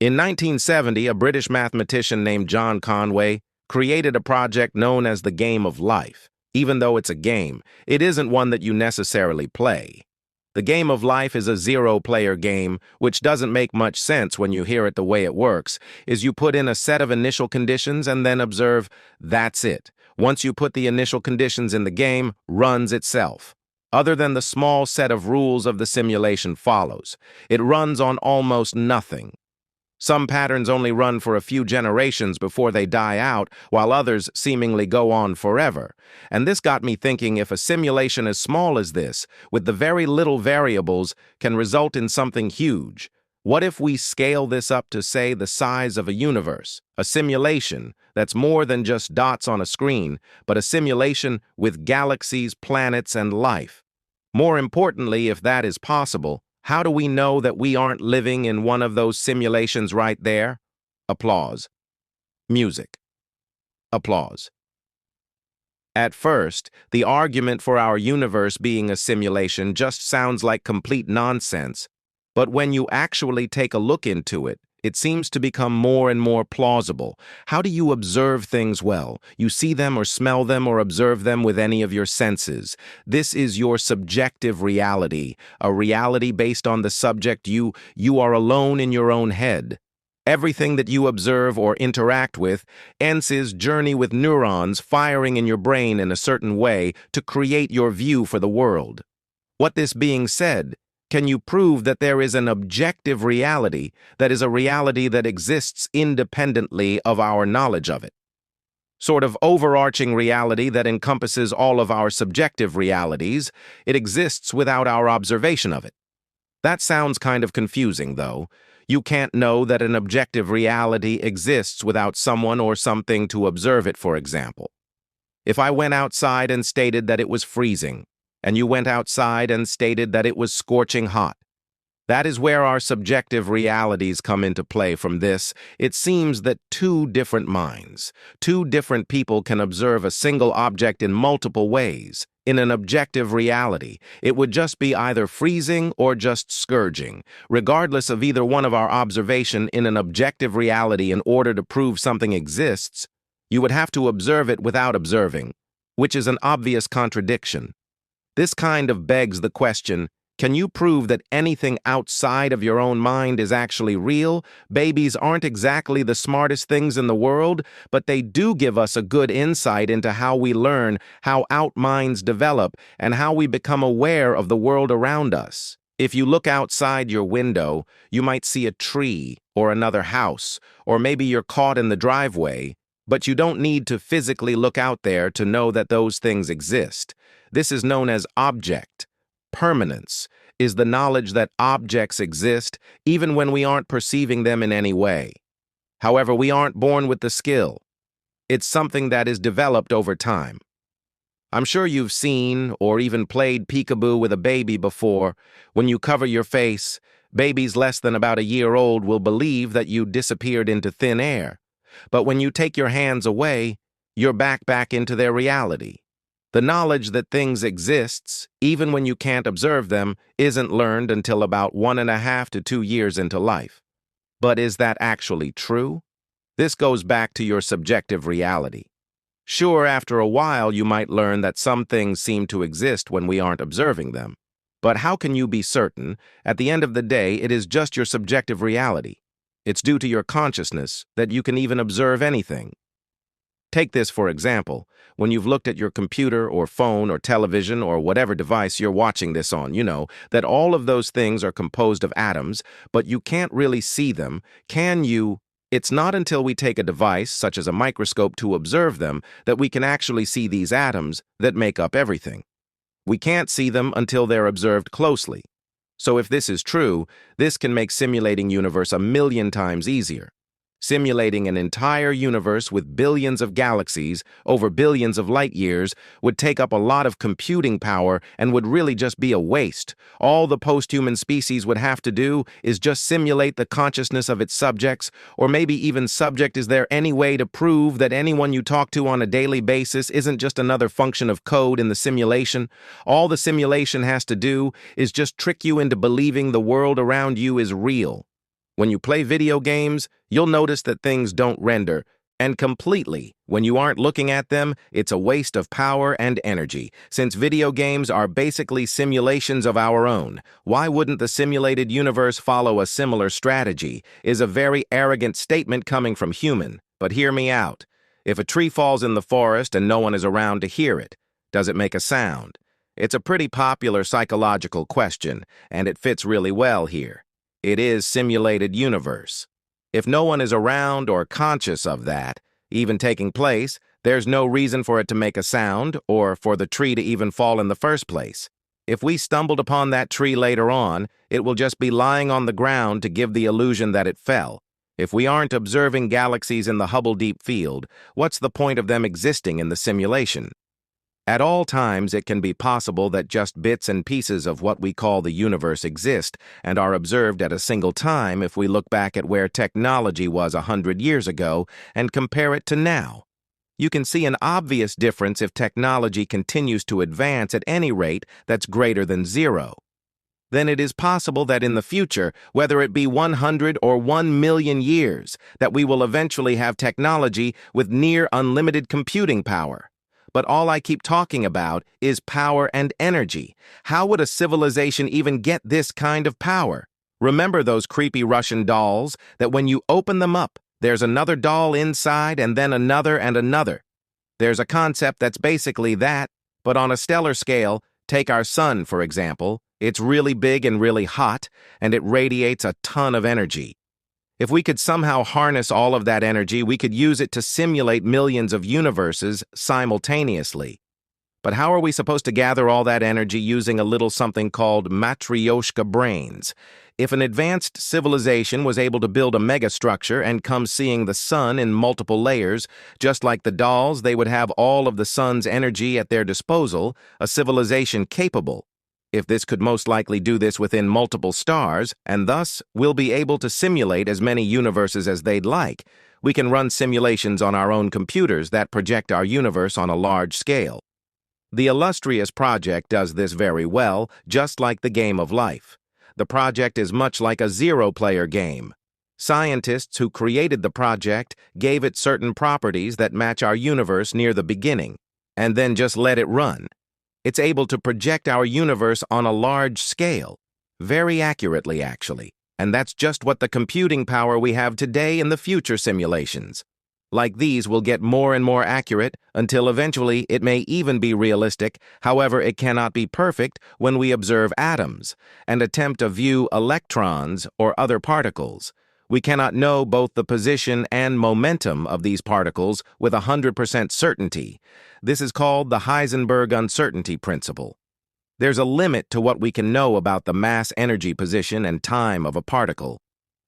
In 1970, a British mathematician named John Conway created a project known as the game of life. Even though it's a game, it isn't one that you necessarily play. The game of life is a zero-player game, which doesn't make much sense when you hear it. The way it works is you put in a set of initial conditions and then observe. That's it. Once you put the initial conditions in, the game runs itself. Other than the small set of rules of the simulation follows, it runs on almost nothing. Some patterns only run for a few generations before they die out, while others seemingly go on forever. And this got me thinking, if a simulation as small as this, with the very little variables, can result in something huge, what if we scale this up to, say, the size of a universe, a simulation that's more than just dots on a screen, but a simulation with galaxies, planets, and life? More importantly, if that is possible, how do we know that we aren't living in one of those simulations right there? Applause. Music. Applause. At first, the argument for our universe being a simulation just sounds like complete nonsense, but when you actually take a look into it, it seems to become more and more plausible. How do you observe things well? You see them or smell them or observe them with any of your senses. This is your subjective reality, a reality based on the subject you are alone in your own head. Everything that you observe or interact with ends its journey with neurons firing in your brain in a certain way to create your view for the world. What this being said, can you prove that there is an objective reality that is a reality that exists independently of our knowledge of it? Sort of overarching reality that encompasses all of our subjective realities. It exists without our observation of it. That sounds kind of confusing, though. You can't know that an objective reality exists without someone or something to observe it, for example. If I went outside and stated that it was freezing, and you went outside and stated that it was scorching hot. That is where our subjective realities come into play. From this, it seems that two different minds, two different people can observe a single object in multiple ways. In an objective reality, it would just be either freezing or just scourging. Regardless of either one of our observation in an objective reality, in order to prove something exists, you would have to observe it without observing, which is an obvious contradiction. This kind of begs the question, can you prove that anything outside of your own mind is actually real? Babies aren't exactly the smartest things in the world, but they do give us a good insight into how we learn, how our minds develop, and how we become aware of the world around us. If you look outside your window, you might see a tree or another house, or maybe you're caught in the driveway, but you don't need to physically look out there to know that those things exist. This is known as object. Permanence is the knowledge that objects exist even when we aren't perceiving them in any way. However, we aren't born with the skill. It's something that is developed over time. I'm sure you've seen or even played peekaboo with a baby before. When you cover your face, babies less than about a year old will believe that you disappeared into thin air. But when you take your hands away, you're back into their reality. The knowledge that things exists, even when you can't observe them, isn't learned until about 1.5 to 2 years into life. But is that actually true? This goes back to your subjective reality. Sure, after a while you might learn that some things seem to exist when we aren't observing them. But how can you be certain? At the end of the day, it is just your subjective reality. It's due to your consciousness that you can even observe anything. Take this for example. When you've looked at your computer or phone or television or whatever device you're watching this on, you know that all of those things are composed of atoms, but you can't really see them, can you? It's not until we take a device, such as a microscope, to observe them that we can actually see these atoms that make up everything. We can't see them until they're observed closely. So if this is true, this can make simulating universe 1,000,000 times easier. Simulating an entire universe with billions of galaxies over billions of light years would take up a lot of computing power and would really just be a waste. All the post-human species would have to do is just simulate the consciousness of its subjects, or maybe even subject. Is there any way to prove that anyone you talk to on a daily basis isn't just another function of code in the simulation? All the simulation has to do is just trick you into believing the world around you is real. When you play video games, you'll notice that things don't render, and completely, when you aren't looking at them, it's a waste of power and energy. Since video games are basically simulations of our own, why wouldn't the simulated universe follow a similar strategy? Is a very arrogant statement coming from human. But hear me out. If a tree falls in the forest and no one is around to hear it, does it make a sound? It's a pretty popular psychological question, and it fits really well here. It is simulated universe. If no one is around or conscious of that, even taking place, there's no reason for it to make a sound or for the tree to even fall in the first place. If we stumbled upon that tree later on, it will just be lying on the ground to give the illusion that it fell. If we aren't observing galaxies in the Hubble Deep Field, what's the point of them existing in the simulation? At all times, it can be possible that just bits and pieces of what we call the universe exist and are observed at a single time if we look back at where technology was 100 years ago and compare it to now. You can see an obvious difference if technology continues to advance at any rate that's greater than 0. Then it is possible that in the future, whether it be 100 or 1 million years, that we will eventually have technology with near unlimited computing power. But all I keep talking about is power and energy. How would a civilization even get this kind of power? Remember those creepy Russian dolls that when you open them up, there's another doll inside and then another and another. There's a concept that's basically that, but on a stellar scale. Take our sun, for example. It's really big and really hot, and it radiates a ton of energy. If we could somehow harness all of that energy, we could use it to simulate millions of universes simultaneously. But how are we supposed to gather all that energy using a little something called Matryoshka brains? If an advanced civilization was able to build a megastructure and come seeing the sun in multiple layers, just like the dolls, they would have all of the sun's energy at their disposal, a civilization capable. If this could most likely do this within multiple stars, and thus will be able to simulate as many universes as they'd like, we can run simulations on our own computers that project our universe on a large scale. The illustrious project does this very well, just like the game of life. The project is much like a zero-player game. Scientists who created the project gave it certain properties that match our universe near the beginning, and then just let it run. It's able to project our universe on a large scale, very accurately actually, and that's just what the computing power we have today in the future simulations. Like these will get more and more accurate until eventually it may even be realistic. However, it cannot be perfect when we observe atoms and attempt to view electrons or other particles. We cannot know both the position and momentum of these particles with 100% certainty. This is called the Heisenberg uncertainty principle. There's a limit to what we can know about the mass, energy, position, and time of a particle,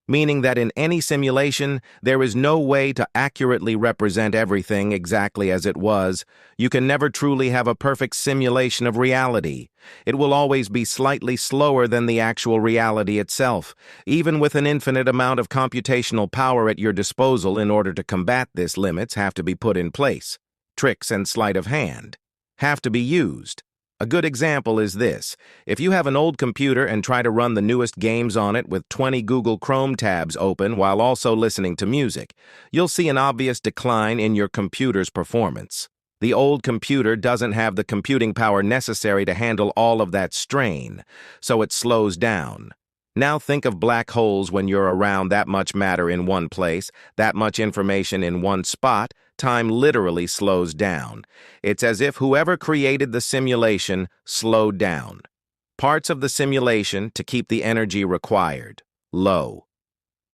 meaning that in any simulation, there is no way to accurately represent everything exactly as it was. You can never truly have a perfect simulation of reality. It will always be slightly slower than the actual reality itself. Even with an infinite amount of computational power at your disposal, in order to combat this, limits have to be put in place. Tricks and sleight of hand have to be used. A good example is this. If you have an old computer and try to run the newest games on it with 20 Google Chrome tabs open while also listening to music, you'll see an obvious decline in your computer's performance. The old computer doesn't have the computing power necessary to handle all of that strain, so it slows down. Now think of black holes. When you're around that much matter in one place, that much information in one spot, time literally slows down. It's as if whoever created the simulation slowed down parts of the simulation to keep the energy required low.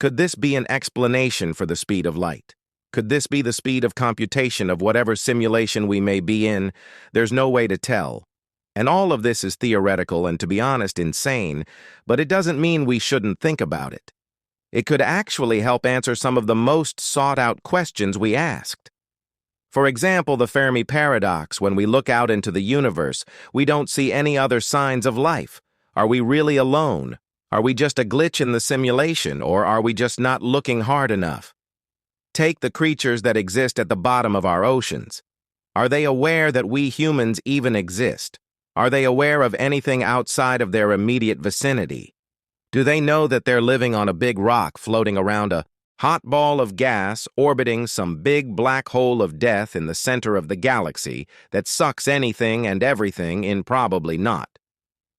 Could this be an explanation for the speed of light? Could this be the speed of computation of whatever simulation we may be in? There's no way to tell. And all of this is theoretical and, to be honest, insane, but it doesn't mean we shouldn't think about it. It could actually help answer some of the most sought-out questions we asked. For example, the Fermi paradox. When we look out into the universe, we don't see any other signs of life. Are we really alone? Are we just a glitch in the simulation, or are we just not looking hard enough? Take the creatures that exist at the bottom of our oceans. Are they aware that we humans even exist? Are they aware of anything outside of their immediate vicinity? Do they know that they're living on a big rock floating around a hot ball of gas orbiting some big black hole of death in the center of the galaxy that sucks anything and everything in? Probably not.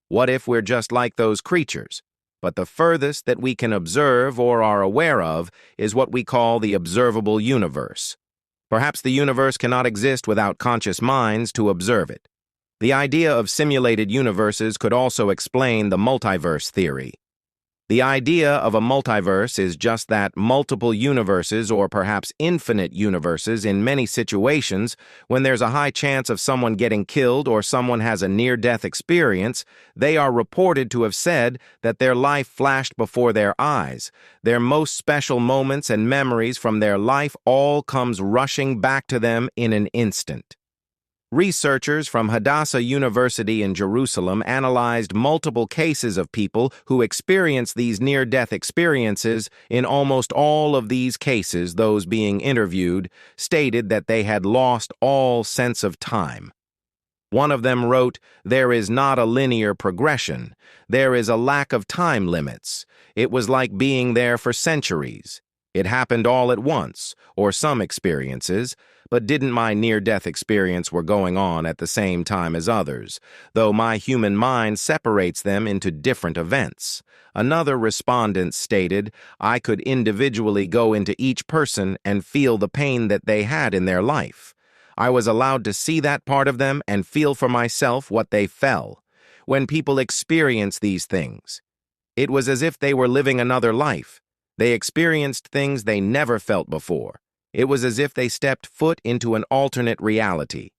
What if we're just like those creatures? But the furthest that we can observe or are aware of is what we call the observable universe. Perhaps the universe cannot exist without conscious minds to observe it. The idea of simulated universes could also explain the multiverse theory. The idea of a multiverse is just that: multiple universes, or perhaps infinite universes, in many situations. When there's a high chance of someone getting killed or someone has a near-death experience, they are reported to have said that their life flashed before their eyes. Their most special moments and memories from their life all comes rushing back to them in an instant. Researchers from Hadassah University in Jerusalem analyzed multiple cases of people who experienced these near-death experiences. In almost all of these cases, those being interviewed stated that they had lost all sense of time. One of them wrote, "There is not a linear progression. There is a lack of time limits. It was like being there for centuries. It happened all at once, or some experiences, but didn't my near-death experience were going on at the same time as others, though my human mind separates them into different events." Another respondent stated, "I could individually go into each person and feel the pain that they had in their life. I was allowed to see that part of them and feel for myself what they felt. When people experience these things, it was as if they were living another life. They experienced things they never felt before. It was as if they stepped foot into an alternate reality.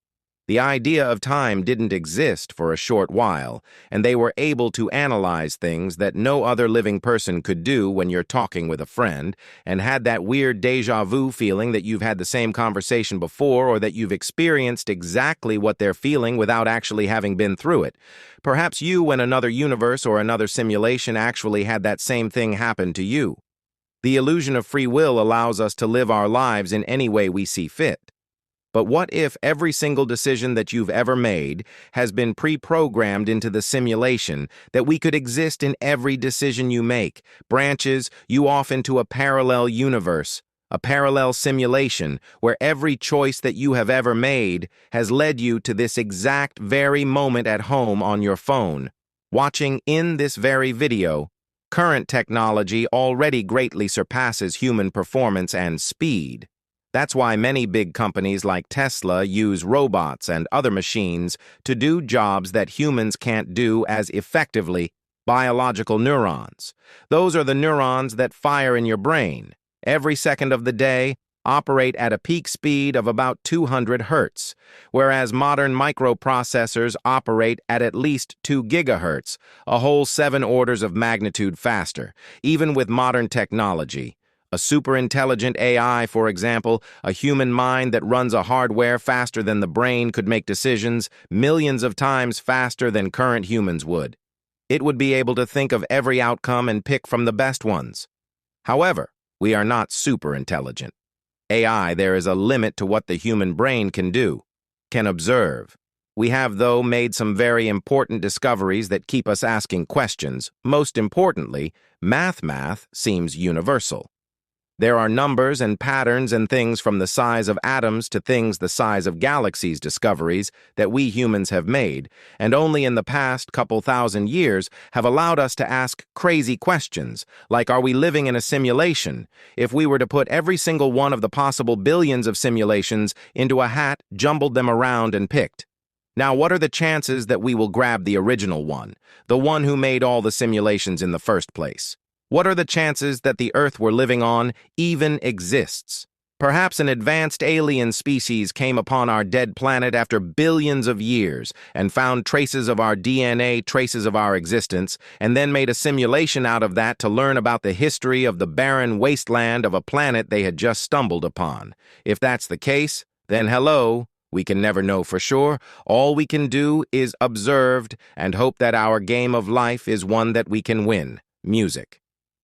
The idea of time didn't exist for a short while, and they were able to analyze things that no other living person could do when you're talking with a friend, and had that weird déjà vu feeling that you've had the same conversation before, or that you've experienced exactly what they're feeling without actually having been through it. Perhaps you in another universe or another simulation actually had that same thing happen to you. The illusion of free will allows us to live our lives in any way we see fit. But what if every single decision that you've ever made has been pre-programmed into the simulation, that we could exist in every decision you make, branches you off into a parallel universe, a parallel simulation, where every choice that you have ever made has led you to this exact very moment at home on your phone, watching in this very video? Current technology already greatly surpasses human performance and speed. That's why many big companies like Tesla use robots and other machines to do jobs that humans can't do as effectively. Biological neurons. Those are the neurons that fire in your brain every second of the day, operate at a peak speed of about 200 hertz, whereas modern microprocessors operate at least 2 gigahertz, a whole 7 orders of magnitude faster. Even with modern technology, a super-intelligent AI, for example, a human mind that runs a hardware faster than the brain, could make decisions millions of times faster than current humans would. It would be able to think of every outcome and pick from the best ones. However, we are not super-intelligent. AI, there is a limit to what the human brain can do, can observe. We have, though, made some very important discoveries that keep us asking questions. Most importantly, math seems universal. There are numbers and patterns and things from the size of atoms to things the size of galaxies, discoveries that we humans have made, and only in the past couple thousand years have allowed us to ask crazy questions, like, are we living in a simulation? If we were to put every single one of the possible billions of simulations into a hat, jumbled them around, and picked. Now, what are the chances that we will grab the original one, the one who made all the simulations in the first place? What are the chances that the Earth we're living on even exists? Perhaps an advanced alien species came upon our dead planet after billions of years and found traces of our DNA, traces of our existence, and then made a simulation out of that to learn about the history of the barren wasteland of a planet they had just stumbled upon. If that's the case, then hello, we can never know for sure. All we can do is observe and hope that our game of life is one that we can win. Music.